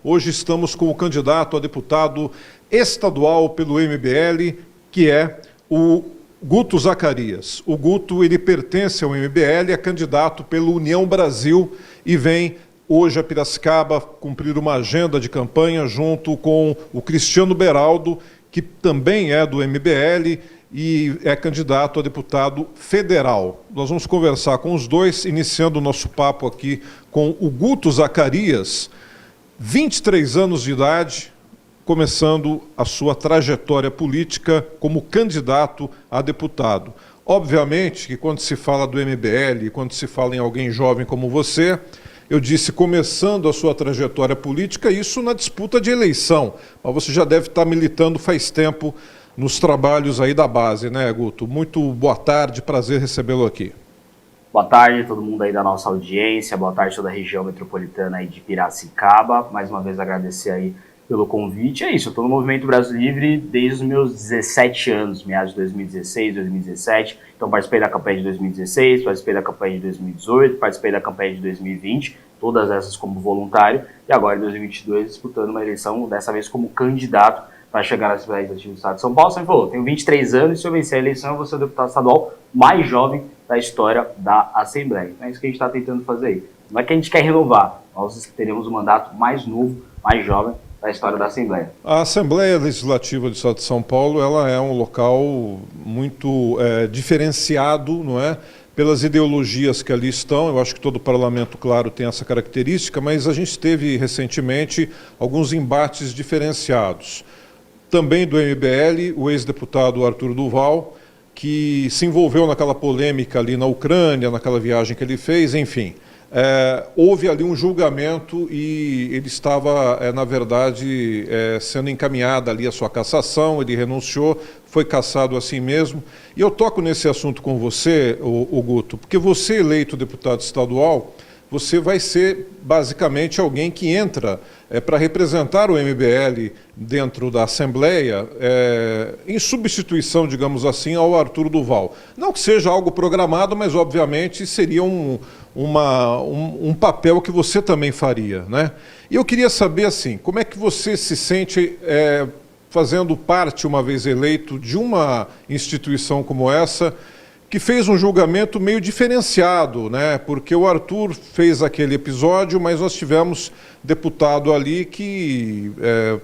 Hoje estamos com o candidato a deputado estadual pelo MBL, que é o Guto Zacarias. O Guto, ele pertence ao MBL, é candidato pelo União Brasil e vem hoje a Piracicaba cumprir uma agenda de campanha junto com o Cristiano Beraldo, que também é do MBL e é candidato a deputado federal. Nós vamos conversar com os dois, iniciando o nosso papo aqui com o Guto Zacarias, 23 anos de idade, começando a sua trajetória política como candidato a deputado. Obviamente que quando se fala do MBL, quando se fala em alguém jovem como você, eu disse começando a sua trajetória política, isso na disputa de eleição, mas você já deve estar militando faz tempo nos trabalhos aí da base, né, Guto? Muito boa tarde, prazer recebê-lo aqui. Boa tarde, todo mundo aí da nossa audiência, boa tarde toda a região metropolitana aí de Piracicaba, mais uma vez agradecer aí pelo convite. É isso, eu estou no Movimento Brasil Livre desde os meus 17 anos, meados de 2016, 2017, então participei da campanha de 2016, participei da campanha de 2018, participei da campanha de 2020, todas essas como voluntário, e agora em 2022 disputando uma eleição, dessa vez como candidato para chegar na Assembleia Legislativa do Estado de São Paulo. Você me falou, tenho 23 anos e se eu vencer a eleição eu vou ser o deputado estadual mais jovem da história da Assembleia. É isso que a gente está tentando fazer aí. Não é que a gente quer renovar, nós teremos um mandato mais novo, mais jovem da história da Assembleia. A Assembleia Legislativa do Estado de São Paulo, ela é um local muito diferenciado, não é? Pelas ideologias que ali estão. Eu acho que todo parlamento, claro, tem essa característica, mas a gente teve recentemente alguns embates diferenciados. Também do MBL, o ex-deputado Arthur Duval, que se envolveu naquela polêmica ali na Ucrânia, naquela viagem que ele fez, enfim. Houve ali um julgamento e ele estava, na verdade, sendo encaminhada ali a sua cassação, ele renunciou, foi cassado assim mesmo. E eu toco nesse assunto com você, o Guto, porque você, eleito deputado estadual, você vai ser basicamente alguém que entra para representar o MBL dentro da Assembleia, em substituição, digamos assim, ao Arthur Duval. Não que seja algo programado, mas obviamente seria um papel que você também faria, né? E eu queria saber, assim, como é que você se sente fazendo parte, uma vez eleito, de uma instituição como essa, que fez um julgamento meio diferenciado, né? Porque o Arthur fez aquele episódio, mas nós tivemos deputado ali que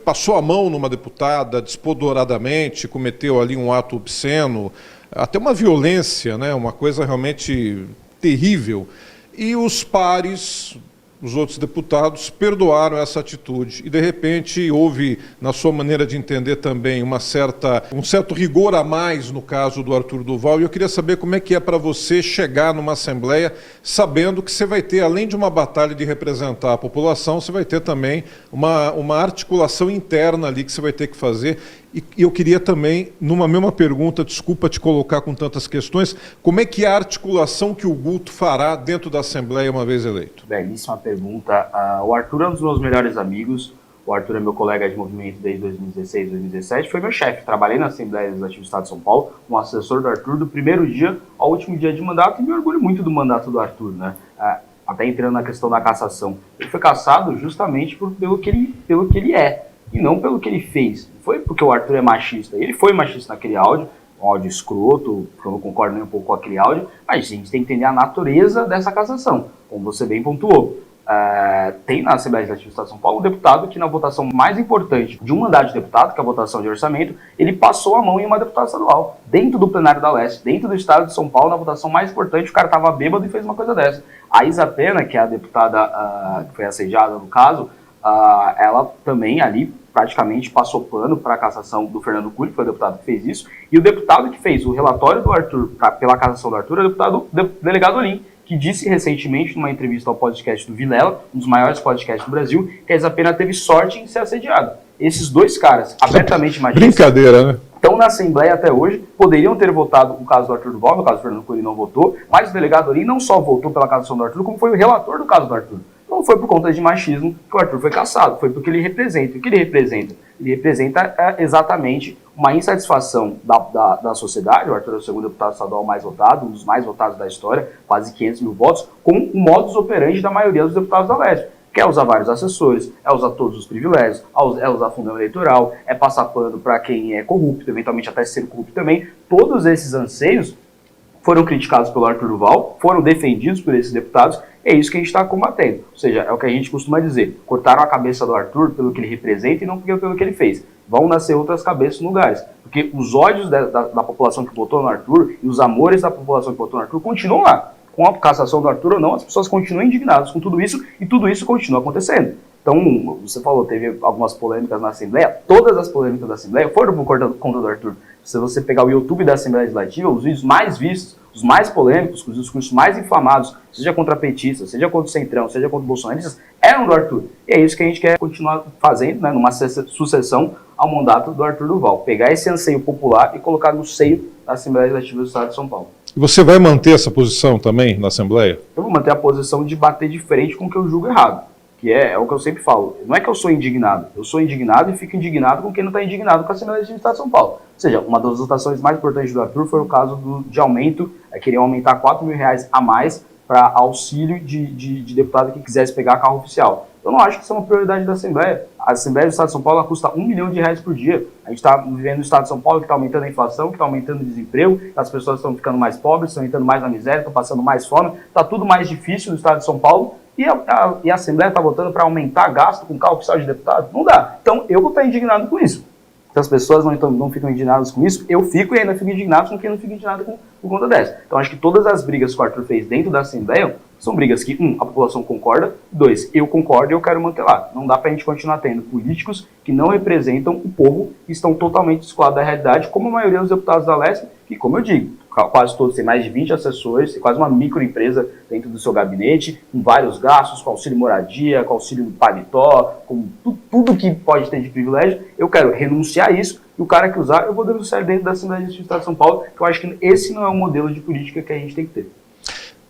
passou a mão numa deputada despodoradamente, cometeu ali um ato obsceno, até uma violência, né? Uma coisa realmente terrível. E os pares, os outros deputados, perdoaram essa atitude. E, de repente, houve, na sua maneira de entender também, um certo rigor a mais no caso do Arthur Duval. E eu queria saber como é que é para você chegar numa Assembleia sabendo que você vai ter, além de uma batalha de representar a população, você vai ter também uma articulação interna ali que você vai ter que fazer. E eu queria também, numa mesma pergunta, desculpa te colocar com tantas questões, como é que é a articulação que o Guto fará dentro da Assembleia uma vez eleito? Belíssima pergunta. O Arthur é um dos meus melhores amigos, o Arthur é meu colega de movimento desde 2016, 2017, foi meu chefe. Trabalhei na Assembleia Legislativa do Estado de São Paulo, como assessor do Arthur do primeiro dia ao último dia de mandato, e me orgulho muito do mandato do Arthur, né? Até entrando na questão da cassação. Ele foi cassado justamente pelo que ele é, e não pelo que ele fez. Não foi porque o Arthur é machista. Ele foi machista naquele áudio, um áudio escroto, que eu não concordo nem um pouco com aquele áudio, mas a gente tem que entender a natureza dessa cassação, como você bem pontuou. Tem na Assembleia Legislativa do Estado de São Paulo um deputado que, na votação mais importante de um mandato de deputado, que é a votação de orçamento, ele passou a mão em uma deputada estadual, dentro do plenário da Leste, dentro do Estado de São Paulo, na votação mais importante, o cara estava bêbado e fez uma coisa dessa. A Isa Pena, que é a deputada que foi assediada no caso, ela também ali praticamente passou pano para a cassação do Fernando Cury, que foi o deputado que fez isso, e o deputado que fez o relatório do Arthur pela cassação do Arthur é o deputado delegado Olim, que disse recentemente, numa entrevista ao podcast do Vilela, um dos maiores podcasts do Brasil, que a Isa Pena teve sorte em ser assediada. Esses dois caras, abertamente machistas, brincadeira, né? Estão na Assembleia até hoje, poderiam ter votado o caso do Arthur Duval, no caso do Fernando Cury não votou, mas o delegado Olim não só votou pela cassação do Arthur, como foi o relator do caso do Arthur. Não foi por conta de machismo que o Arthur foi cassado, foi porque ele representa. O que ele representa? Ele representa exatamente uma insatisfação da sociedade. O Arthur é o segundo deputado estadual mais votado, um dos mais votados da história, quase 500 mil votos, com o modus operandi da maioria dos deputados da Leste, quer usar vários assessores, é usar todos os privilégios, é usar fundo eleitoral, é passar pano para quem é corrupto, eventualmente até ser corrupto também. Todos esses anseios foram criticados pelo Arthur Duval, foram defendidos por esses deputados, é isso que a gente está combatendo. Ou seja, é o que a gente costuma dizer, cortaram a cabeça do Arthur pelo que ele representa e não pelo que ele fez. Vão nascer outras cabeças no lugares. Porque os ódios da população que votou no Arthur e os amores da população que votou no Arthur continuam lá. Com a cassação do Arthur ou não, as pessoas continuam indignadas com tudo isso e tudo isso continua acontecendo. Então, você falou, teve algumas polêmicas na Assembleia, todas as polêmicas da Assembleia foram por conta do Arthur. Se você pegar o YouTube da Assembleia Legislativa, os vídeos mais vistos, os mais polêmicos, os discursos mais inflamados, seja contra petistas, seja contra o Centrão, seja contra bolsonaristas, eram do Arthur. E é isso que a gente quer continuar fazendo, né, numa sucessão ao mandato do Arthur Duval. Pegar esse anseio popular e colocar no seio da Assembleia Legislativa do Estado de São Paulo. E você vai manter essa posição também na Assembleia? Eu vou manter a posição de bater de frente com o que eu julgo errado. Que é o que eu sempre falo. Não é que eu sou indignado. Eu sou indignado e fico indignado com quem não está indignado com a Assembleia Legislativa do Estado de São Paulo. Ou seja, uma das votações mais importantes do Arthur foi o caso de aumento, queriam aumentar R$4.000 a mais para auxílio de deputado que quisesse pegar carro oficial. Eu não acho que isso é uma prioridade da Assembleia. A Assembleia do Estado de São Paulo custa R$1 milhão por dia. A gente está vivendo no Estado de São Paulo que está aumentando a inflação, que está aumentando o desemprego, as pessoas estão ficando mais pobres, estão entrando mais na miséria, estão passando mais fome, está tudo mais difícil no Estado de São Paulo. E a Assembleia está votando para aumentar gasto com carro oficial de deputado? Não dá. Então eu vou estar indignado com isso. Se as pessoas não ficam indignadas com isso, eu fico e ainda fico indignado com quem não fica indignado por conta dessa. Então acho que todas as brigas que o Arthur fez dentro da Assembleia são brigas que, a população concorda, 2, eu concordo e eu quero manter lá. Não dá para a gente continuar tendo políticos que não representam o povo e estão totalmente descolados da realidade, como a maioria dos deputados da Leste, que, como eu digo, quase todos têm mais de 20 assessores, tem quase uma microempresa dentro do seu gabinete, com vários gastos, com auxílio moradia, com auxílio paletó, com tudo que pode ter de privilégio. Eu quero renunciar a isso, e o cara que usar, eu vou denunciar dentro da Assembleia Legislativa do Estado de São Paulo, que eu acho que esse não é o modelo de política que a gente tem que ter.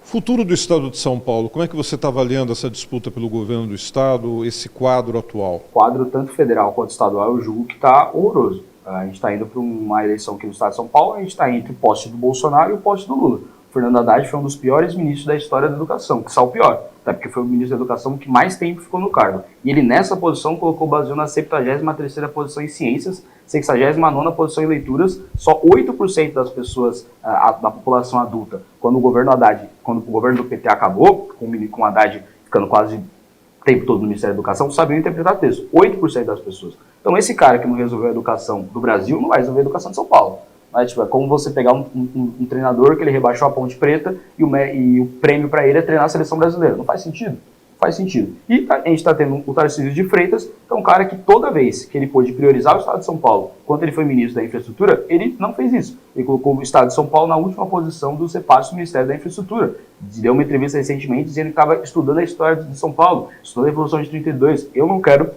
Futuro do Estado de São Paulo, como é que você está avaliando essa disputa pelo governo do Estado, esse quadro atual? O quadro, tanto federal quanto estadual, eu julgo que está horroroso. A gente está indo para uma eleição aqui no Estado de São Paulo, a gente está entre o poste do Bolsonaro e o poste do Lula. O Fernando Haddad foi um dos piores ministros da história da educação, que saiu pior, até porque foi o ministro da educação que mais tempo ficou no cargo. E ele nessa posição colocou o Brasil na 73ª posição em ciências, 69ª posição em leituras, só 8% das pessoas, da população adulta, quando o governo do PT acabou, com o Haddad ficando quase o tempo todo no Ministério da Educação, sabiam interpretar texto. 8% das pessoas. Então esse cara que não resolveu a educação do Brasil não vai resolver a educação de São Paulo. É como você pegar um treinador que ele rebaixou a Ponte Preta e o prêmio para ele é treinar a seleção brasileira. Não faz sentido? Faz sentido. E a gente está tendo o Tarcísio de Freitas, que é um cara que toda vez que ele pôde priorizar o Estado de São Paulo, quando ele foi ministro da Infraestrutura, ele não fez isso. Ele colocou o Estado de São Paulo na última posição dos repassos do Ministério da Infraestrutura. Deu uma entrevista recentemente dizendo que estava estudando a história de São Paulo, estudando a Revolução de 32. Eu não quero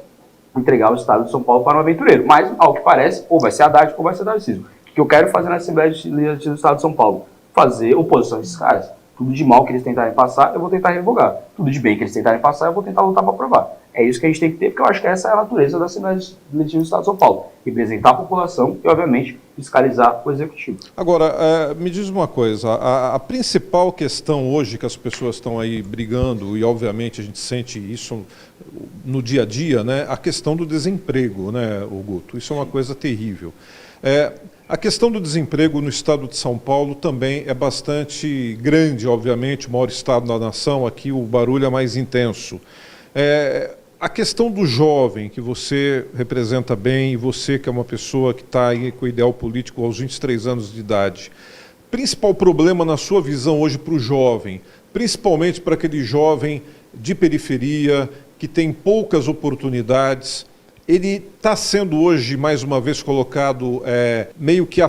entregar o Estado de São Paulo para um aventureiro, mas, ao que parece, ou vai ser Haddad ou vai ser Tarcísio. O que eu quero fazer na Assembleia Legislativa do Estado de São Paulo? Fazer oposição a esses caras. Tudo de mal que eles tentarem passar, eu vou tentar revogar. Tudo de bem que eles tentarem passar, eu vou tentar lutar para aprovar. É isso que a gente tem que ter, porque eu acho que essa é a natureza da Assembleia Legislativa do Estado de São Paulo. Representar a população e, obviamente, fiscalizar o Executivo. Agora, me diz uma coisa, a principal questão hoje que as pessoas estão aí brigando, e obviamente a gente sente isso no dia a dia, né, a questão do desemprego, né, Guto? Isso é uma coisa terrível. A questão do desemprego no estado de São Paulo também é bastante grande, obviamente, o maior estado da nação, aqui o barulho é mais intenso. A questão do jovem, que você representa bem, e você que é uma pessoa que está aí com o ideal político aos 23 anos de idade, principal problema na sua visão hoje para o jovem, principalmente para aquele jovem de periferia, que tem poucas oportunidades, ele está sendo hoje, mais uma vez, colocado meio que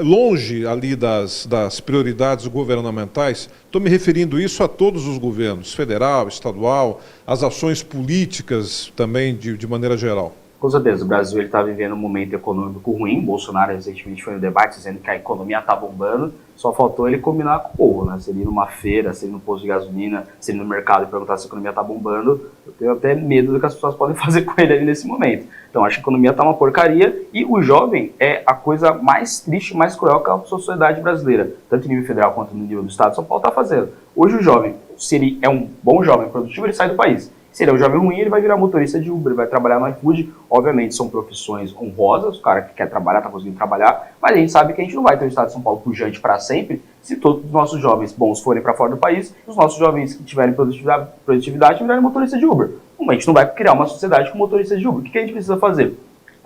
longe ali das prioridades governamentais. Estou me referindo isso a todos os governos, federal, estadual, as ações políticas também, de maneira geral. Com certeza, o Brasil está vivendo um momento econômico ruim. Bolsonaro recentemente foi no debate dizendo que a economia está bombando, só faltou ele combinar com o povo, né? Se ele ir numa feira, se ele ir no posto de gasolina, se ele ir no mercado e perguntar se a economia está bombando, eu tenho até medo do que as pessoas podem fazer com ele ali nesse momento. Então acho que a economia está uma porcaria e o jovem é a coisa mais triste, mais cruel que a sociedade brasileira, tanto no nível federal quanto no nível do Estado de São Paulo está fazendo. Hoje o jovem, se ele é um bom jovem produtivo, ele sai do país. Se ele é um jovem ruim, ele vai virar motorista de Uber, ele vai trabalhar no iFood. Obviamente são profissões honrosas, o cara que quer trabalhar está conseguindo trabalhar, mas a gente sabe que a gente não vai ter o estado de São Paulo pujante para sempre se todos os nossos jovens bons forem para fora do país e os nossos jovens que tiverem produtividade virarem motorista de Uber. A gente não vai criar uma sociedade com motoristas de Uber. O que a gente precisa fazer?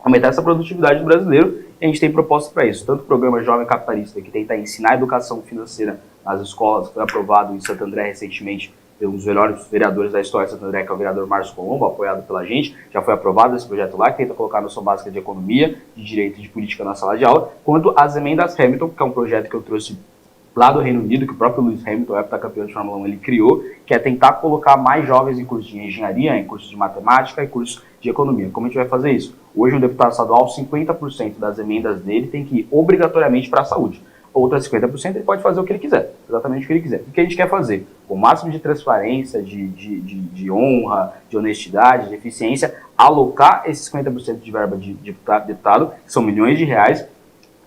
Aumentar essa produtividade do brasileiro, e a gente tem propostas para isso. Tanto o programa Jovem Capitalista, que tenta ensinar educação financeira nas escolas, que foi aprovado em Santo André recentemente pelos dos melhores vereadores da história de Santo André, que é o vereador Márcio Colombo, apoiado pela gente. Já foi aprovado esse projeto lá, que tenta colocar a noção básica de economia, de direito e de política na sala de aula, quanto as emendas Hamilton, que é um projeto que eu trouxe lá do Reino Unido, que o próprio Lewis Hamilton, heptacampeão de Fórmula 1, ele criou, que é tentar colocar mais jovens em cursos de engenharia, em cursos de matemática e cursos de economia. Como a gente vai fazer isso? Hoje, um deputado estadual, 50% das emendas dele tem que ir obrigatoriamente para a saúde. Outras 50% ele pode fazer o que ele quiser, exatamente o que ele quiser. O que a gente quer fazer? Com o máximo de transparência, de honra, de honestidade, de eficiência, alocar esses 50% de verba de deputado, que são milhões de reais,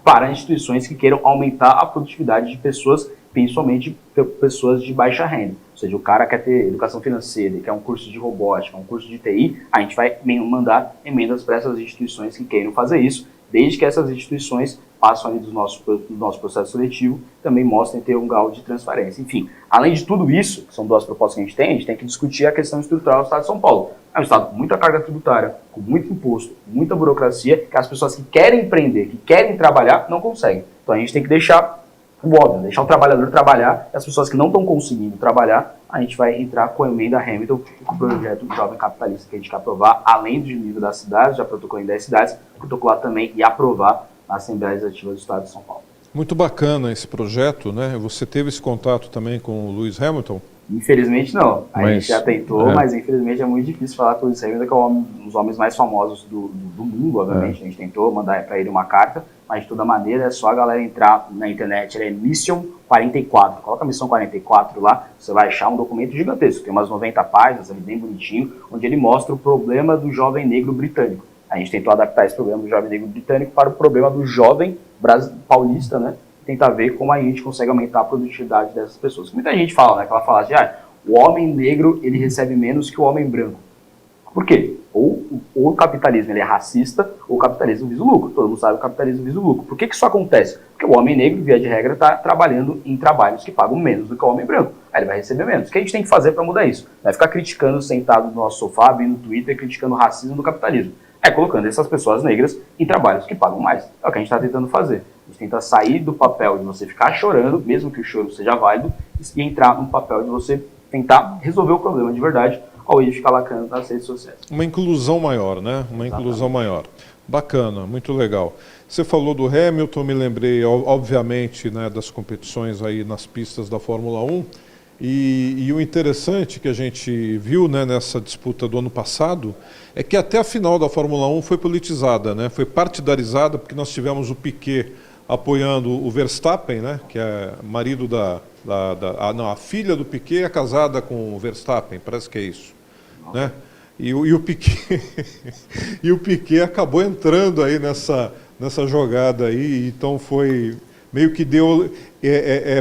para instituições que queiram aumentar a produtividade de pessoas, principalmente pessoas de baixa renda. Ou seja, o cara quer ter educação financeira, quer um curso de robótica, um curso de TI, a gente vai mandar emendas para essas instituições que queiram fazer isso, desde que essas instituições passam ali do nosso processo seletivo, também mostrem ter um grau de transparência. Enfim, além de tudo isso, que são duas propostas que a gente tem que discutir a questão estrutural do Estado de São Paulo. É um Estado com muita carga tributária, com muito imposto, muita burocracia, que as pessoas que querem empreender, que querem trabalhar, não conseguem. Então a gente tem que deixar o óbvio, deixar o trabalhador trabalhar, e as pessoas que não estão conseguindo trabalhar, a gente vai entrar com a emenda Hamilton, com o projeto Jovem Capitalista, que a gente quer aprovar, além do nível das cidades, já protocolou em 10 cidades, protocolar também e aprovar na Assembleia Legislativa do Estado de São Paulo. Muito bacana esse projeto, né? Você teve esse contato também com o Lewis Hamilton? Infelizmente não. A gente já tentou, mas infelizmente é muito difícil falar com o Lewis Hamilton, que é um dos homens mais famosos do mundo, obviamente. A gente tentou mandar para ele uma carta, mas de toda maneira é só a galera entrar na internet, ele é Mission 44. Coloca a Missão 44 lá, você vai achar um documento gigantesco, tem umas 90 páginas, ali bem bonitinho, onde ele mostra o problema do jovem negro britânico. A gente tentou adaptar esse problema do jovem negro britânico para o problema do jovem paulista, né? Tentar ver como a gente consegue aumentar a produtividade dessas pessoas. Muita gente fala, né? Aquela fala de, o homem negro ele recebe menos que o homem branco. Por quê? Ou o capitalismo ele é racista, ou o capitalismo visa o lucro. Todo mundo sabe que o capitalismo visa o lucro. Por que isso acontece? Porque o homem negro, via de regra, está trabalhando em trabalhos que pagam menos do que o homem branco. Aí ele vai receber menos. O que a gente tem que fazer para mudar isso? Vai ficar criticando, sentado no nosso sofá, vindo no Twitter, criticando o racismo do capitalismo. É colocando essas pessoas negras em trabalhos que pagam mais. É o que a gente está tentando fazer. A gente tenta sair do papel de você ficar chorando, mesmo que o choro seja válido, e entrar no papel de você tentar resolver o problema de verdade, ao invés de ficar lacrando nas redes sociais. Uma inclusão maior, né? Uma inclusão maior. Bacana, muito legal. Você falou do Hamilton, me lembrei, obviamente, né, das competições aí nas pistas da Fórmula 1. E o interessante que a gente viu, né, nessa disputa do ano passado é que até a final da Fórmula 1 foi politizada, né? Foi partidarizada, porque nós tivemos o Piquet apoiando o Verstappen, né, que é marido a filha do Piquet é casada com o Verstappen, parece que é isso, né? E o Piquet e o Piquet acabou entrando aí nessa jogada aí, então foi meio que deu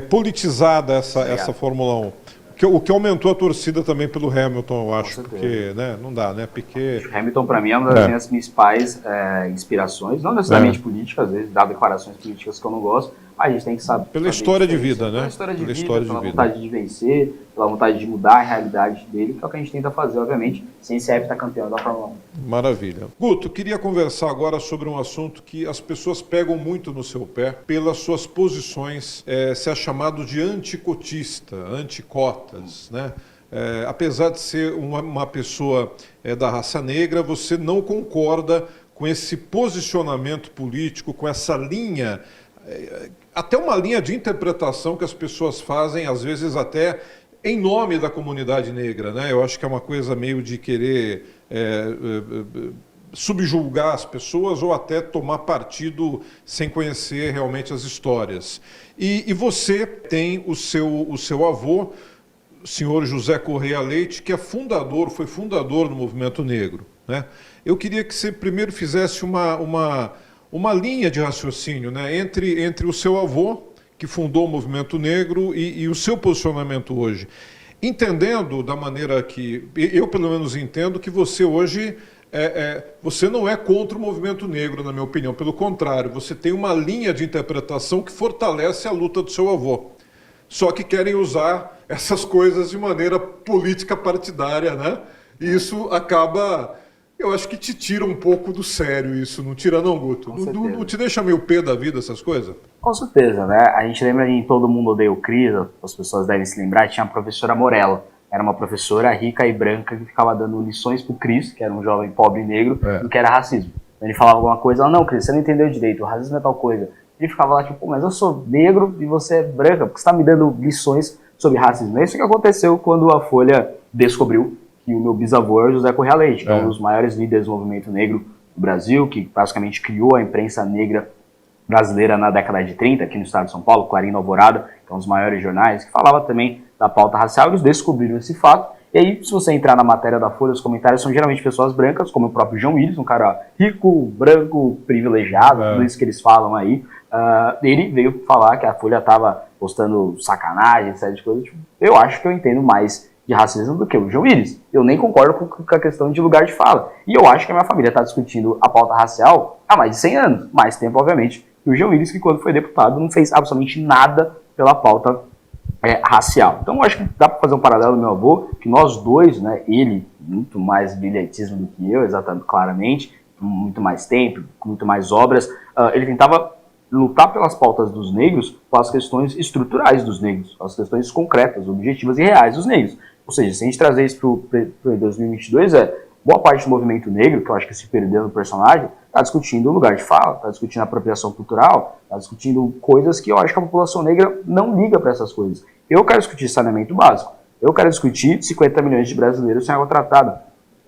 politizada essa Fórmula 1. O que aumentou a torcida também pelo Hamilton, eu acho, porque né, não dá, né? Piquet... Hamilton, para mim, é uma das minhas principais inspirações, não necessariamente políticas, às vezes dá declarações políticas que eu não gosto, mas a gente tem que saber... Pela história de vida, né? Pela história de vida, pela vontade de vencer, pela vontade de mudar a realidade dele, que é o que a gente tenta fazer, obviamente, sem ser heptacampeão da Fórmula 1. Maravilha. Guto, queria conversar agora sobre um assunto que as pessoas pegam muito no seu pé pelas suas posições, se é chamado de anticotista, anticotas, né? Apesar de ser uma pessoa da raça negra, você não concorda com esse posicionamento político, com essa linha, até uma linha de interpretação que as pessoas fazem, às vezes até em nome da comunidade negra, né? Eu acho que é uma coisa meio de querer subjulgar as pessoas ou até tomar partido sem conhecer realmente as histórias. E você tem o seu avô, o senhor José Correia Leite, que foi fundador do movimento negro, né? Eu queria que você primeiro fizesse uma linha de raciocínio, né, entre o seu avô, que fundou o movimento negro, e o seu posicionamento hoje. entendendo da maneira que eu pelo menos entendo que você hoje você não é contra o movimento negro, na minha opinião. Pelo contrário, você tem uma linha de interpretação que fortalece a luta do seu avô. Só que querem usar essas coisas de maneira política partidária, né? E isso acaba, eu acho que te tira um pouco do sério isso, não tira não, Guto? Não te deixa meio pé da vida essas coisas? Com certeza, né? A gente lembra em Todo Mundo Odeia o Chris, as pessoas devem se lembrar, tinha a professora Morello. Era uma professora rica e branca que ficava dando lições pro Chris, que era um jovem pobre e negro, do que era racismo. Ele falava alguma coisa, ela, não, Chris, você não entendeu direito, o racismo é tal coisa. Ele ficava lá, tipo, mas eu sou negro e você é branca, porque você tá me dando lições sobre racismo. É isso que aconteceu quando a Folha descobriu que o meu bisavô é José Correia Leite, que é um dos maiores líderes do movimento negro do Brasil, que basicamente criou a imprensa negra brasileira na década de 30, aqui no estado de São Paulo, Clarim e Alvorada, que é um dos maiores jornais, que falava também da pauta racial. Eles descobriram esse fato, e aí, se você entrar na matéria da Folha, os comentários são geralmente pessoas brancas, como o próprio João Willis, um cara rico, branco, privilegiado, tudo isso que eles falam aí. Ele veio falar que a Folha estava postando sacanagem, essa série de coisas. Tipo, eu acho que eu entendo mais de racismo do que o João Willis. Eu nem concordo com a questão de lugar de fala. E eu acho que a minha família está discutindo a pauta racial há mais de 100 anos. Mais tempo, obviamente, que o João Willis, que quando foi deputado não fez absolutamente nada pela pauta racial. Então eu acho que dá para fazer um paralelo do meu avô, que nós dois, né, ele, muito mais brilhantismo do que eu, exatamente, claramente, muito mais tempo, muito mais obras, ele tentava lutar pelas pautas dos negros com as questões estruturais dos negros, as questões concretas, objetivas e reais dos negros. Ou seja, se a gente trazer isso para 2022, boa parte do movimento negro, que eu acho que se perdeu no personagem, está discutindo o lugar de fala, está discutindo a apropriação cultural, está discutindo coisas que eu acho que a população negra não liga para essas coisas. Eu quero discutir saneamento básico, eu quero discutir 50 milhões de brasileiros sem água tratada,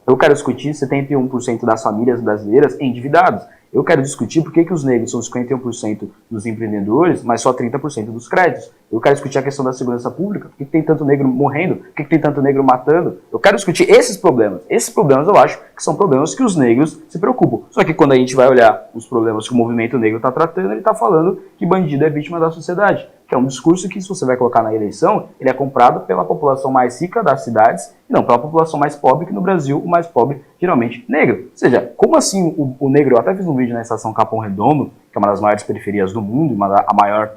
eu quero discutir 71% das famílias brasileiras endividadas. Eu quero discutir por que os negros são 51% dos empreendedores, mas só 30% dos créditos. Eu quero discutir a questão da segurança pública, por que tem tanto negro morrendo, por que tem tanto negro matando. Eu quero discutir esses problemas. Esses problemas eu acho que são problemas que os negros se preocupam. Só que quando a gente vai olhar os problemas que o movimento negro está tratando, ele está falando que bandido é vítima da sociedade. Que é um discurso que, se você vai colocar na eleição, ele é comprado pela população mais rica das cidades e não pela população mais pobre, que no Brasil o mais pobre geralmente negro. Ou seja, como assim o negro, eu até fiz um vídeo na estação Capão Redondo, que é uma das maiores periferias do mundo, a maior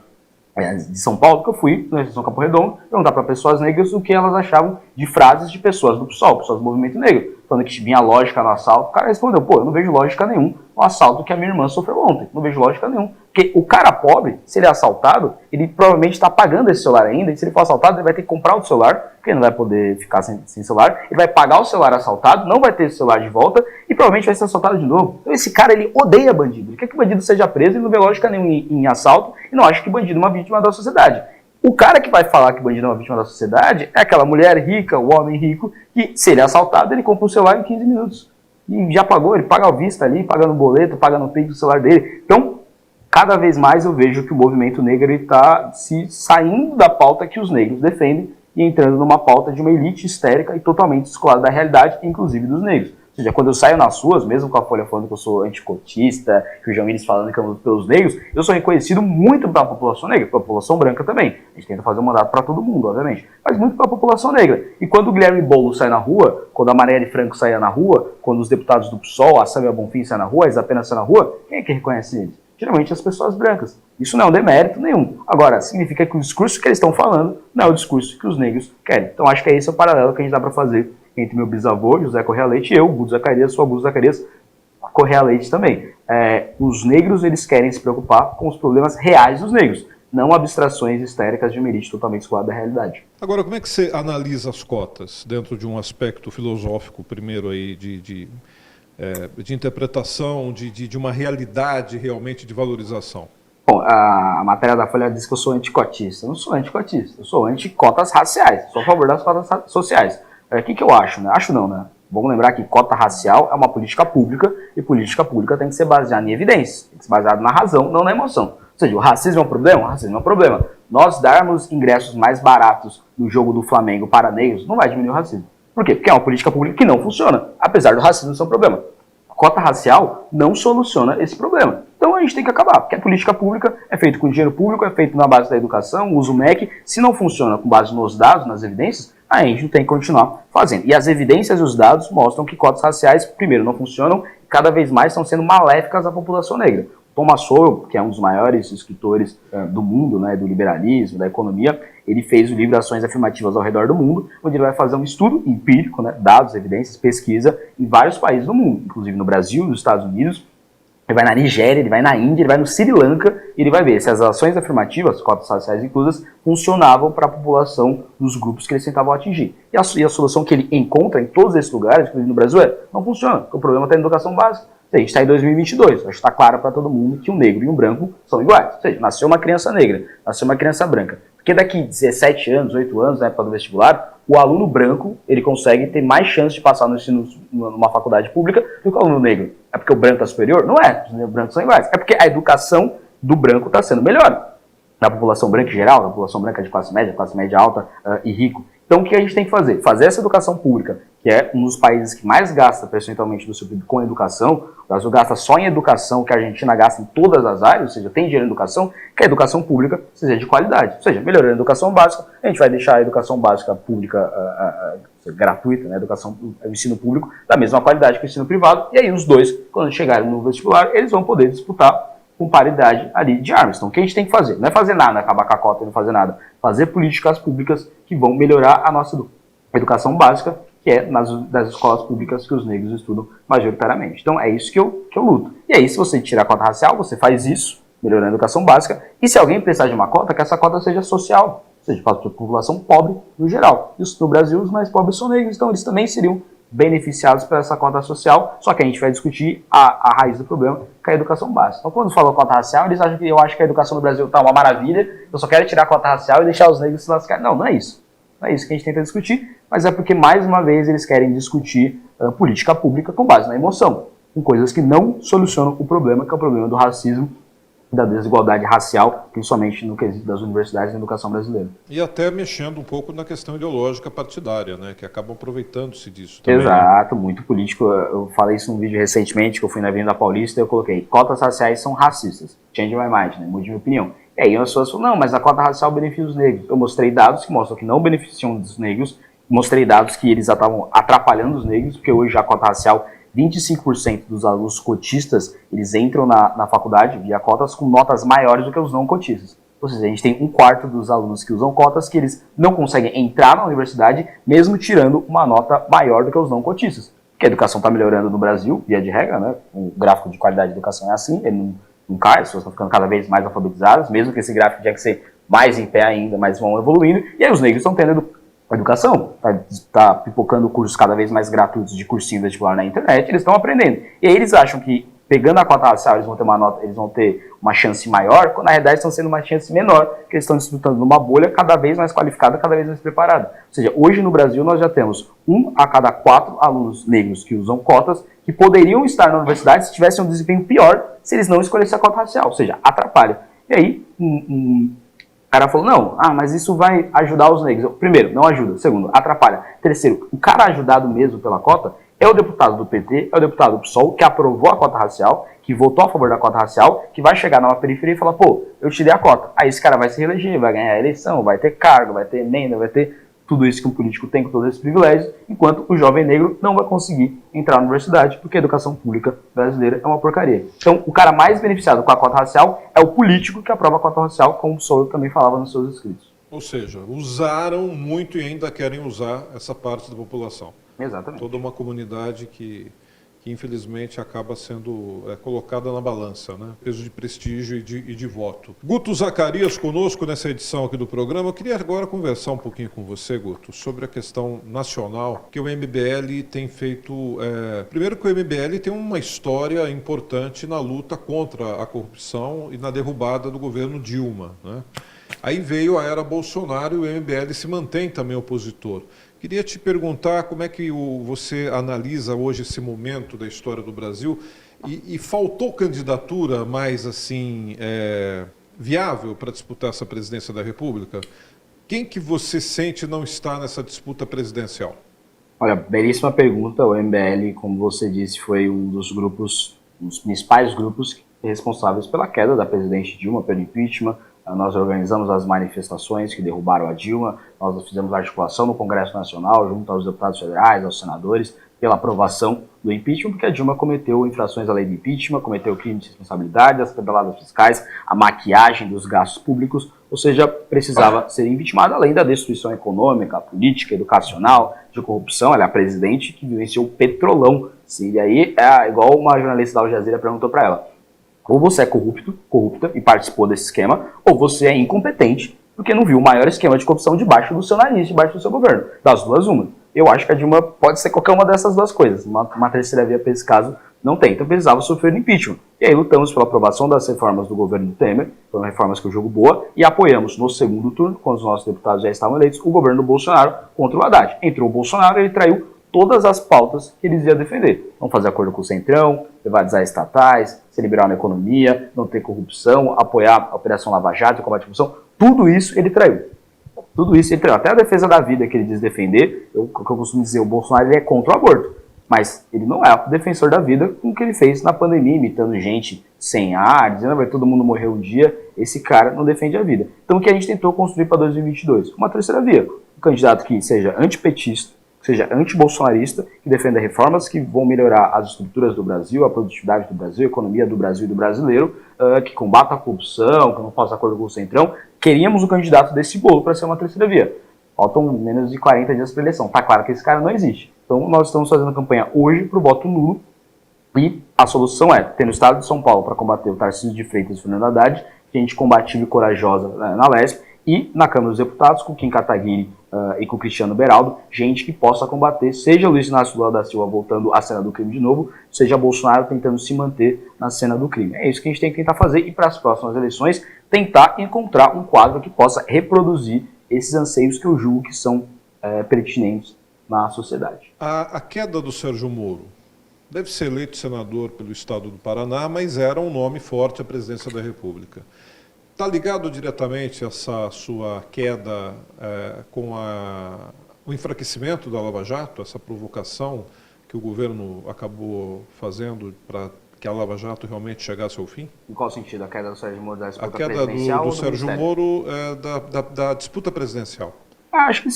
de São Paulo, que eu fui na estação Capão Redondo, perguntar para pessoas negras o que elas achavam de frases de pessoas do PSOL, pessoas do movimento negro, falando que vinha lógica no assalto. O cara respondeu, eu não vejo lógica nenhum no assalto que a minha irmã sofreu ontem, não vejo lógica nenhum. Porque o cara pobre, se ele é assaltado, ele provavelmente está pagando esse celular ainda, e se ele for assaltado, ele vai ter que comprar outro celular, porque ele não vai poder ficar sem celular, ele vai pagar o celular assaltado, não vai ter esse celular de volta, e provavelmente vai ser assaltado de novo. Então esse cara, ele odeia bandido, ele quer que o bandido seja preso, ele não vê lógica nenhuma em assalto, e não acha que bandido é uma vítima da sociedade. O cara que vai falar que bandido é uma vítima da sociedade é aquela mulher rica, o homem rico, que se ele é assaltado, ele compra um celular em 15 minutos. E já pagou, ele paga à vista ali, paga no boleto, paga no peito do celular dele. Então, cada vez mais eu vejo que o movimento negro está se saindo da pauta que os negros defendem e entrando numa pauta de uma elite histérica e totalmente descolada da realidade, inclusive dos negros. Ou seja, quando eu saio nas ruas, mesmo com a Folha falando que eu sou anticotista, que o João Willis falando que eu luto pelos negros, eu sou reconhecido muito pela população negra, pela população branca também. A gente tenta fazer um mandato para todo mundo, obviamente, mas muito pela população negra. E quando o Guilherme Boulos sai na rua, quando a Marielle Franco saia na rua, quando os deputados do PSOL, a Samia Bonfim sai na rua, a Isapena sai na rua, quem é que reconhece eles? Geralmente as pessoas brancas. Isso não é um demérito nenhum. Agora, significa que o discurso que eles estão falando não é o discurso que os negros querem. Então acho que esse é o paralelo que a gente dá para fazer entre meu bisavô, José Correia Leite, e eu, Guto Zacarias, sou Augusto Zacarias Correia Leite também. Os negros, eles querem se preocupar com os problemas reais dos negros, não abstrações histéricas de uma elite totalmente descolada da realidade. Agora, como é que você analisa as cotas dentro de um aspecto filosófico, primeiro aí, de interpretação, de uma realidade realmente de valorização? Bom, a matéria da Folha diz que eu sou anticotista. Eu não sou anticotista, eu sou anticotas raciais, sou a favor das cotas sociais. O que eu acho? Né? Acho não, né? Vamos lembrar que cota racial é uma política pública, e política pública tem que ser baseada em evidências, tem que ser baseada na razão, não na emoção. Ou seja, o racismo é um problema? O racismo é um problema. Nós darmos ingressos mais baratos no jogo do Flamengo para negros não vai diminuir o racismo. Por quê? Porque é uma política pública que não funciona, apesar do racismo ser um problema. A cota racial não soluciona esse problema. Então a gente tem que acabar, porque a política pública é feita com dinheiro público, é feita na base da educação, usa o MEC. Se não funciona com base nos dados, nas evidências, a gente tem que continuar fazendo. E as evidências e os dados mostram que cotas raciais, primeiro, não funcionam, e cada vez mais estão sendo maléficas à população negra. Thomas Sowell, que é um dos maiores escritores do mundo, né, do liberalismo, da economia, ele fez o livro Ações Afirmativas ao Redor do Mundo, onde ele vai fazer um estudo empírico, né, dados, evidências, pesquisa em vários países do mundo, inclusive no Brasil, nos Estados Unidos. Ele vai na Nigéria, ele vai na Índia, ele vai no Sri Lanka e ele vai ver se as ações afirmativas, cotas raciais inclusas, funcionavam para a população dos grupos que eles tentavam atingir. E a solução que ele encontra em todos esses lugares, inclusive no Brasil, não funciona, porque o problema está na educação básica. A gente está em 2022, acho que está claro para todo mundo que um negro e um branco são iguais. Ou seja, nasceu uma criança negra, nasceu uma criança branca. Porque daqui 17 anos, 8 anos, na época do vestibular, o aluno branco ele consegue ter mais chance de passar no ensino numa faculdade pública do que o aluno negro. É porque o branco está superior? Não é, os brancos são iguais. É porque a educação do branco está sendo melhor. Da população branca em geral, da população branca de classe média alta e rico. Então o que a gente tem que fazer? Fazer essa educação pública, que é um dos países que mais gasta percentualmente do seu PIB com educação. O Brasil gasta só em educação, que a Argentina gasta em todas as áreas, ou seja, tem dinheiro em educação, que a educação pública seja de qualidade. Ou seja, melhorando a educação básica, a gente vai deixar a educação básica pública gratuita, né, o ensino público, da mesma qualidade que o ensino privado, e aí os dois, quando chegarem no vestibular, eles vão poder disputar com paridade ali de armas. Então o que a gente tem que fazer? Não é fazer nada, acabar com a cota e não fazer nada. Fazer políticas públicas que vão melhorar a nossa educação básica, que é das escolas públicas que os negros estudam majoritariamente. Então é isso que eu luto. E aí, se você tirar a cota racial, você faz isso, melhorando a educação básica, e se alguém precisar de uma cota, que essa cota seja social, ou seja, para a população pobre no geral. Isso no Brasil, os mais pobres são negros, então eles também seriam beneficiados por essa cota social, só que a gente vai discutir a raiz do problema, que é a educação básica. Então, quando fala cota racial, eles acham que eu acho que a educação no Brasil está uma maravilha, eu só quero tirar a cota racial e deixar os negros se lascarem. Não, não é isso. Não é isso que a gente tenta discutir, mas é porque, mais uma vez, eles querem discutir política pública com base na emoção, com coisas que não solucionam o problema, que é o problema do racismo e da desigualdade racial, principalmente no quesito das universidades e da educação brasileira. E até mexendo um pouco na questão ideológica partidária, né, que acabam aproveitando-se disso também. Exato, muito político. Eu falei isso num vídeo recentemente, que eu fui na Avenida Paulista, e eu coloquei, cotas raciais são racistas. Change my mind, né? Mude minha opinião. E aí as pessoas falam, não, mas a cota racial beneficia os negros. Eu mostrei dados que mostram que não beneficiam os negros, mostrei dados que eles estavam atrapalhando os negros, porque hoje a cota racial, 25% dos alunos cotistas, eles entram na faculdade via cotas com notas maiores do que os não cotistas. Ou seja, a gente tem 1/4 dos alunos que usam cotas que eles não conseguem entrar na universidade, mesmo tirando uma nota maior do que os não cotistas. Porque a educação está melhorando no Brasil, via de regra, né? O gráfico de qualidade de educação é assim, ele não cai, as pessoas estão ficando cada vez mais alfabetizadas, mesmo que esse gráfico tinha que ser mais em pé ainda, mas vão evoluindo, e aí os negros estão tendo educação, tá pipocando cursos cada vez mais gratuitos de cursinho vestibular na internet, eles estão aprendendo. E aí eles acham que, pegando a cota racial, eles vão ter uma nota, eles vão ter uma chance maior, quando na realidade estão sendo uma chance menor, porque eles estão disputando numa bolha cada vez mais qualificada, cada vez mais preparada. Ou seja, hoje no Brasil nós já temos 1 a cada 4 alunos negros que usam cotas, que poderiam estar na universidade se tivessem um desempenho pior se eles não escolhessem a cota racial, ou seja, atrapalha. E aí, o cara falou, não, mas isso vai ajudar os negros. Primeiro, não ajuda. Segundo, atrapalha. Terceiro, o cara ajudado mesmo pela cota é o deputado do PT, é o deputado do PSOL, que aprovou a cota racial, que votou a favor da cota racial, que vai chegar numa periferia e falar, pô, eu te dei a cota. Aí esse cara vai se reeleger, vai ganhar a eleição, vai ter cargo, vai ter emenda, vai ter tudo isso que um político tem com todos esses privilégios, enquanto o jovem negro não vai conseguir entrar na universidade, porque a educação pública brasileira é uma porcaria. Então, o cara mais beneficiado com a cota racial é o político que aprova a cota racial, como o Sowell também falava nos seus escritos. Ou seja, usaram muito e ainda querem usar essa parte da população. Exatamente. Toda uma comunidade que infelizmente acaba sendo colocada na balança, né? Peso de prestígio e de voto. Guto Zacarias conosco nessa edição aqui do programa. Eu queria agora conversar um pouquinho com você, Guto, sobre a questão nacional, que o MBL tem feito... Primeiro que o MBL tem uma história importante na luta contra a corrupção e na derrubada do governo Dilma, né? Aí veio a era Bolsonaro e o MBL se mantém também opositor. Queria te perguntar como é que você analisa hoje esse momento da história do Brasil e faltou candidatura mais assim viável para disputar essa presidência da República? Quem que você sente não está nessa disputa presidencial? Olha, belíssima pergunta. O MBL, como você disse, foi um dos grupos, um dos principais grupos responsáveis pela queda da presidente Dilma, pelo impeachment, nós organizamos as manifestações que derrubaram a Dilma, nós fizemos articulação no Congresso Nacional, junto aos deputados federais, aos senadores, pela aprovação do impeachment, porque a Dilma cometeu infrações à lei do impeachment, cometeu crime de responsabilidade, as tabeladas fiscais, a maquiagem dos gastos públicos, ou seja, precisava ser impeachmentada, além da destruição econômica, política, educacional, de corrupção. Ela é a presidente que vivenciou o petrolão. Sim, e aí, igual uma jornalista da Al Jazeera perguntou para ela, ou você é corrupta e participou desse esquema, ou você é incompetente, porque não viu o maior esquema de corrupção debaixo do seu nariz, debaixo do seu governo. Das duas, uma. Eu acho que a Dilma pode ser qualquer uma dessas duas coisas. Uma terceira via para esse caso não tem. Então precisava sofrer impeachment. E aí lutamos pela aprovação das reformas do governo Temer, foram reformas que eu julgo boa, e apoiamos no segundo turno, quando os nossos deputados já estavam eleitos, o governo do Bolsonaro contra o Haddad. Entrou o Bolsonaro e ele traiu todas as pautas que eles iam defender. Não fazer acordo com o Centrão, privatizar estatais, ser liberal na economia, não ter corrupção, apoiar a Operação Lava Jato, combate à corrupção. Tudo isso ele traiu. Tudo isso ele traiu. Até a defesa da vida que ele diz defender, o que eu costumo dizer, o Bolsonaro ele é contra o aborto. Mas ele não é o defensor da vida com o que ele fez na pandemia, imitando gente sem ar, dizendo que vai todo mundo morrer um dia. Esse cara não defende a vida. Então o que a gente tentou construir para 2022? Uma terceira via. Um candidato que seja antipetista, que seja antibolsonarista, que defenda reformas que vão melhorar as estruturas do Brasil, a produtividade do Brasil, a economia do Brasil e do brasileiro, que combata a corrupção, que não faça acordo com o Centrão. Queríamos um candidato desse bolo para ser uma terceira via. Faltam menos de 40 dias para a eleição. Tá claro que esse cara não existe. Então nós estamos fazendo campanha hoje para o voto nulo, e a solução é ter no estado de São Paulo para combater o Tarcísio de Freitas e o Fernando Haddad, gente combativa e corajosa na LESP, e na Câmara dos Deputados, com Kim Kataguiri e com Cristiano Beraldo, gente que possa combater, seja Luiz Inácio Lula da Silva voltando à cena do crime de novo, seja Bolsonaro tentando se manter na cena do crime. É isso que a gente tem que tentar fazer, e para as próximas eleições, tentar encontrar um quadro que possa reproduzir esses anseios que eu julgo que são pertinentes na sociedade. A queda do Sérgio Moro deve ser eleito senador pelo estado do Paraná, mas era um nome forte à presidência da República. Está ligado diretamente essa sua queda com o enfraquecimento da Lava Jato, essa provocação que o governo acabou fazendo para que a Lava Jato realmente chegasse ao fim? Em qual sentido? A queda do Sérgio Moro da disputa presidencial? presidencial? A queda do Sérgio Moro da disputa presidencial. Acho que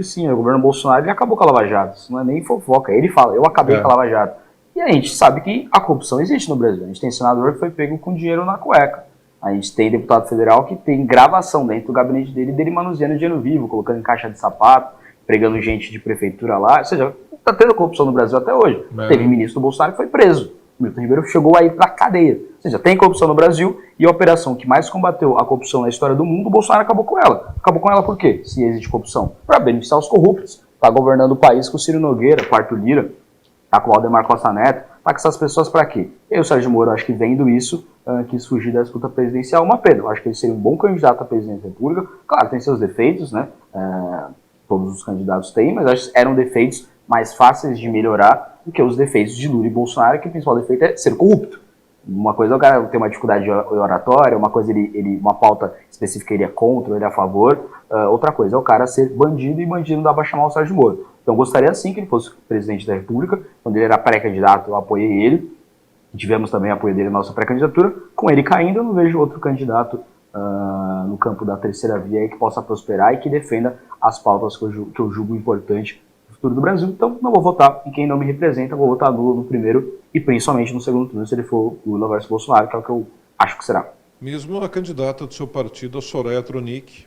sim. O governo Bolsonaro ele acabou com a Lava Jato. Isso não é nem fofoca. Ele fala, eu acabei com a Lava Jato. E a gente sabe que a corrupção existe no Brasil. A gente tem senador que foi pego com dinheiro na cueca. A gente tem deputado federal que tem gravação dentro do gabinete dele manuseando dinheiro vivo, colocando em caixa de sapato, pregando gente de prefeitura lá. Ou seja, está tendo corrupção no Brasil até hoje. Teve ministro do Bolsonaro que foi preso. Milton Ribeiro chegou aí para a cadeia. Ou seja, tem corrupção no Brasil, e a operação que mais combateu a corrupção na história do mundo, o Bolsonaro acabou com ela. Acabou com ela por quê? Se existe corrupção. Para beneficiar os corruptos. Está governando o país com o Ciro Nogueira, com o Arthur Lira, está com o Aldemar Costa Neto. Está com essas pessoas para quê? E o Sérgio Moro, acho que vendo isso, quis fugir da disputa presidencial. Uma pena. Eu acho que ele seria um bom candidato a presidente da República. Claro, tem seus defeitos, né? Todos os candidatos têm, mas acho que eram defeitos mais fáceis de melhorar do que os defeitos de Lula e Bolsonaro, que o principal defeito é ser corrupto. Uma coisa é o cara ter uma dificuldade de oratória, uma coisa uma pauta específica ele é contra, ele é a favor, outra coisa é o cara ser bandido, e bandido não dá pra chamar o Sérgio Moro. Então eu gostaria sim que ele fosse presidente da República. Quando ele era pré-candidato, eu apoiei ele, tivemos também apoio dele na nossa pré-candidatura. Com ele caindo, eu não vejo outro candidato no campo da terceira via aí que possa prosperar e que defenda as pautas que eu julgo importante futuro do Brasil. Então não vou votar em quem não me representa, vou votar Lula no primeiro e principalmente no segundo turno, se ele for Lula versus Bolsonaro, que é o que eu acho que será. Mesmo a candidata do seu partido, a Soraya Tronic,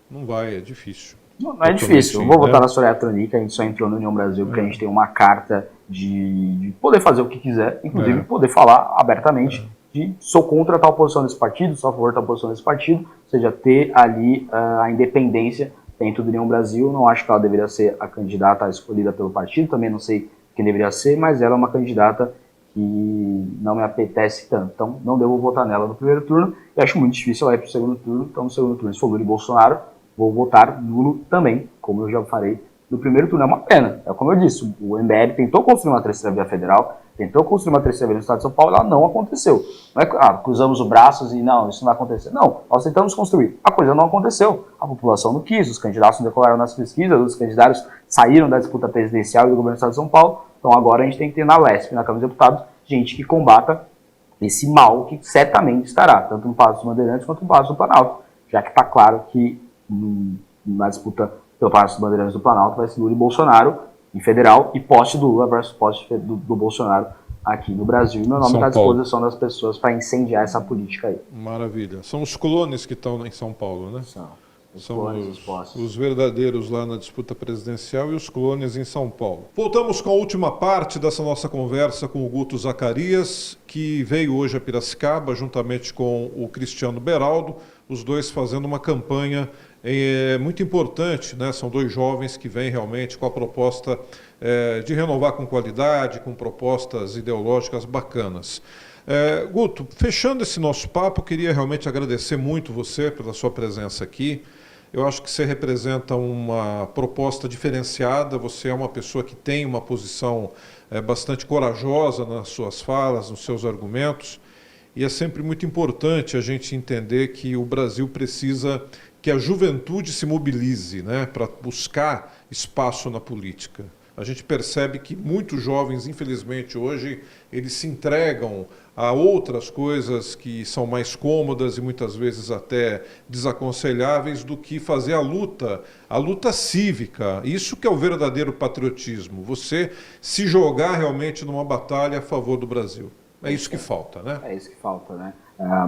não vai, é difícil. Não é difícil, eu vou votar na Soraya Tronic. A gente só entrou no União Brasil porque a gente tem uma carta de poder fazer o que quiser, inclusive poder falar abertamente de sou contra tal posição desse partido, sou a favor de tal posição desse partido, ou seja, ter ali a independência dentro do União Brasil. Não acho que ela deveria ser a candidata escolhida pelo partido, também não sei quem deveria ser, mas ela é uma candidata que não me apetece tanto. Então não devo votar nela no primeiro turno, e acho muito difícil ela ir para o segundo turno. Então no segundo turno, se for Lula e Bolsonaro, vou votar nulo também, como eu já farei no primeiro turno. É uma pena, é como eu disse, o MBL tentou construir uma terceira via federal, tentou construir uma terceira via no estado de São Paulo, ela não aconteceu. Não é que cruzamos os braços e não, isso não vai acontecer. Não, nós tentamos construir, a coisa não aconteceu. A população não quis, os candidatos não declararam nas pesquisas, os candidatos saíram da disputa presidencial e do governo do estado de São Paulo. Então agora a gente tem que ter na LESP, na Câmara dos Deputados, gente que combata esse mal que certamente estará, tanto no Palácio dos Bandeirantes quanto no Palácio do Planalto, já que está claro que na disputa pelo Palácio dos Bandeirantes do Planalto vai ser Lula e Bolsonaro em federal e poste do Lula versus poste do Bolsonaro aqui no Brasil. E meu nome está à disposição das pessoas para incendiar essa política aí. Maravilha. São os clones que estão em São Paulo, né? São os verdadeiros lá na disputa presidencial e os clones em São Paulo. Voltamos com a última parte dessa nossa conversa com o Guto Zacarias, que veio hoje a Piracicaba juntamente com o Cristiano Beraldo, os dois fazendo uma campanha muito importante, né? São dois jovens que vêm realmente com a proposta de renovar com qualidade, com propostas ideológicas bacanas. Guto, fechando esse nosso papo, eu queria realmente agradecer muito você pela sua presença aqui. Eu acho que você representa uma proposta diferenciada, você é uma pessoa que tem uma posição bastante corajosa nas suas falas, nos seus argumentos, e é sempre muito importante a gente entender que o Brasil precisa que a juventude se mobilize, né, para buscar espaço na política. A gente percebe que muitos jovens, infelizmente, hoje, eles se entregam a outras coisas que são mais cômodas e muitas vezes até desaconselháveis do que fazer a luta cívica. Isso que é o verdadeiro patriotismo, você se jogar realmente numa batalha a favor do Brasil. É isso que falta, né? É isso que falta, né?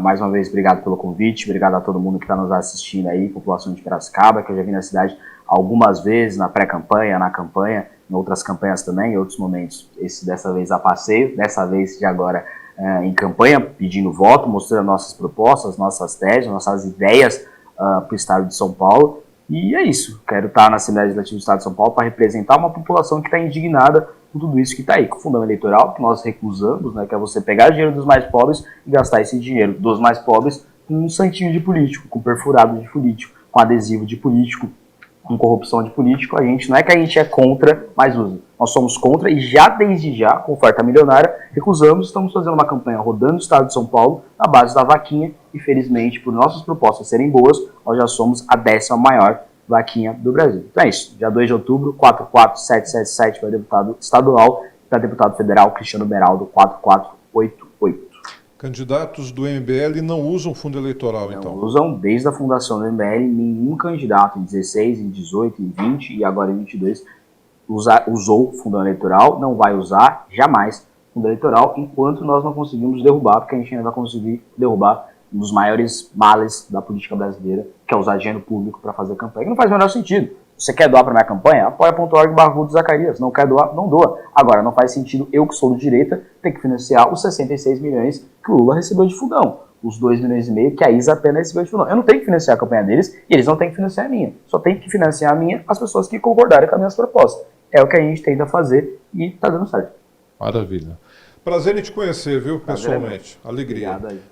Mais uma vez, obrigado pelo convite, obrigado a todo mundo que está nos assistindo aí, população de Piracicaba, que eu já vim na cidade algumas vezes, na pré-campanha, na campanha, em outras campanhas também, em outros momentos, dessa vez a passeio, dessa vez de agora em campanha, pedindo voto, mostrando nossas propostas, nossas teses, nossas ideias para o estado de São Paulo. E é isso, quero estar na Assembleia Legislativa do Estado de São Paulo para representar uma população que está indignada com tudo isso que está aí, com o fundão eleitoral, que nós recusamos, né, que é você pegar o dinheiro dos mais pobres e gastar esse dinheiro dos mais pobres com um santinho de político, com perfurado de político, com adesivo de político, com corrupção de político. A gente não é que a gente é contra, mas usa. Nós somos contra e já desde já, com oferta milionária, recusamos. Estamos fazendo uma campanha rodando o estado de São Paulo na base da vaquinha e felizmente, por nossas propostas serem boas, nós já somos a 10ª maior vaquinha do Brasil. Então é isso, dia 2 de outubro, 44777 para deputado estadual, para deputado federal, Cristiano Beraldo, 4488. Candidatos do MBL não usam fundo eleitoral, então? Não usam, desde a fundação do MBL, nenhum candidato em 16, em 18, em 20 e agora em 22 usou fundo eleitoral, não vai usar jamais fundo eleitoral, enquanto nós não conseguimos derrubar, porque a gente ainda vai conseguir derrubar um dos maiores males da política brasileira, que é usar dinheiro público para fazer campanha, que não faz o menor sentido. Você quer doar para minha campanha? apoia.org/Zacarias. Não quer doar? Não doa. Agora, não faz sentido eu, que sou do direita, ter que financiar os 66 milhões que o Lula recebeu de fundão. Os 2,5 milhões que a Isa apenas recebeu de fundão. Eu não tenho que financiar a campanha deles e eles não têm que financiar a minha. Só tem que financiar a minha as pessoas que concordarem com as minhas propostas. É o que a gente tenta fazer e está dando certo. Maravilha. Prazer em te conhecer, viu, pessoalmente. Alegria. Obrigado aí.